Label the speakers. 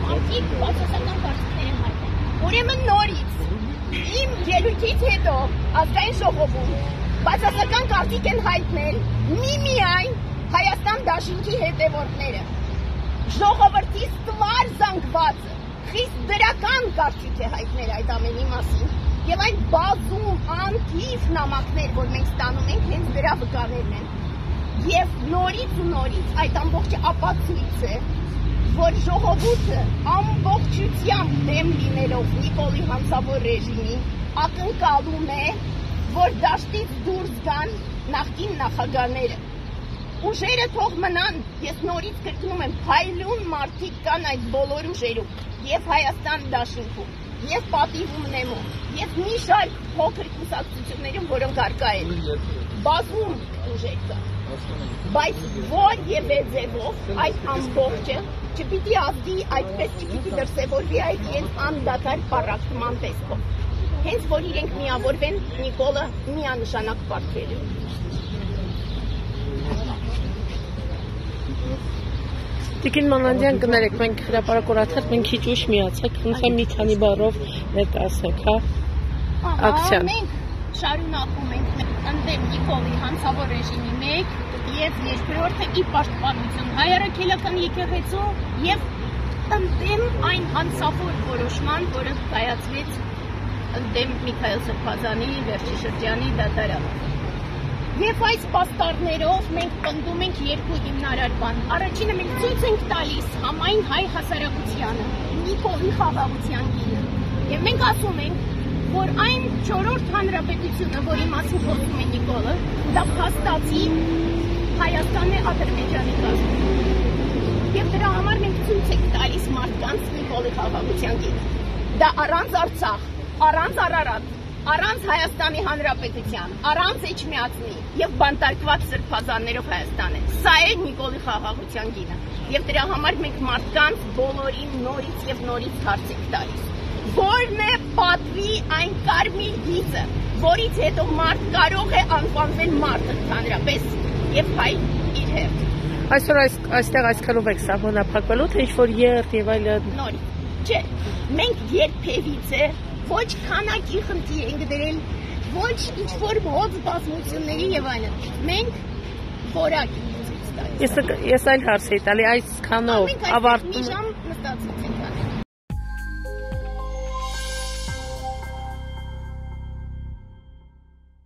Speaker 1: Մարդիկ բացասական կարծիքներ են հայտնել։ Ուրեմն նորից իմ ելույթից հետո ազգային ժողովում բացասական կարծիք են հայտնել միմիայն Հայաստան դաշինքի հետևորդները։ Ժողովրդի ստվար զանգվածը խիստ դրական կարծիք է հայտնել այդ ամենի մասին եւ այդ բազում անթիվ նամակներ, որ մենք ստանում ենք, հենց դրա վկաներն են։ Եվ նորից ու նորից այդ ամբողջը ապացույց է, որ ժողովուրդը ամբողջությամբ դեմ լինելով Նիկոլի հանցավոր ռեժիմին ակնկալում է, որ դաշտից դուրս գան նախկին նախագահները։ Ուժերը թող մնան, ես նորից կրկնում եմ, փայլուն մարդիկ կան այդ բոլոր ուժերում, եւ Հայաստան դաշինքում, եւ պատիվում նեմում, եւ մի շարք փոքր կուսակցություններում, որոնք առկա են, բազում ուժեր կան, բայց որ եւ ձևով այդ ամբողջը չպիտի ազդի այդպես չպիտի դրսևորվի այդ իրենց անդադար պառակտման տեսքով, հենց որ իրենք միավորվեն Նիկոլը միանշանակ պարտքերում։
Speaker 2: Տիկին Մանանդյան կներեք, մենք հրապարակորաթեր, մենք քիչ ուշ միացեք, խնդրեմ մի քանի բառով ներկայացեք, հա, ակցիան։
Speaker 1: Մենք շարունակում ենք ընդդեմ Նիկոլի հանցավոր ռեժիմի մեկ եւ երկրորդը ի պաշտպանություն Հայ առաքելական եկեղեցու եւ ընդդեմ այն հանցավոր որոշման, որը կայացվեց ընդդեմ Միքայել Սրբազանի վերջի շրջանի դատարանով։ Եվ այս պաստառներով մենք պնդում ենք երկու հիմնարար բան։ Առաջինը մենք ցույց ենք տալիս համայն հայ հասարակությանը Նիկոլի խաղաղության գինը։ Եվ մենք ասում ենք, որ այն 4-րդ հանրապետությունը, որի մասին խոսում է Նիկոլը, դա փաստացի Հայաստանն է Ադրբեջանի կազմում։ Եվ դրա համար մենք ցույց ենք տալիս մարդկանց Նիկոլի խաղաղության գինը։ Դա առանց Արցախ, առանց Արարատ, առանց Հայաստանի Հանրապետության, առանց Էջմիածնի եւ բանտարկված սրբազաններով Հայաստանը։ Սա է Նիկոլի խաղաղության գինը։ Եվ դրա համար մենք մարդկանց բոլորին նորից եւ նորից հարց ենք տալիս։ Որն է պատվի այն կարմիր գիծը, որից հետո մարդ կարող է անվանվել մարդ ընդհանրապես եւ հայ իր հետ։
Speaker 2: Այսօր այստեղ այսքանով եք սահմանափակվելու, թե ինչ-որ երթ եւ այլն։
Speaker 1: Նորից։ Չէ, մենք երբևիցե ոչ քանակի խնդիր ենք դրել, ոչ ինչ-որ հոծ բազմությունների եւ այլն։ Մենք որակ ենք ցույց տալիս։
Speaker 2: Ես այլ հարց եի տալի, այսքանով ավարտում։
Speaker 1: Մի ժամ նստածից ենք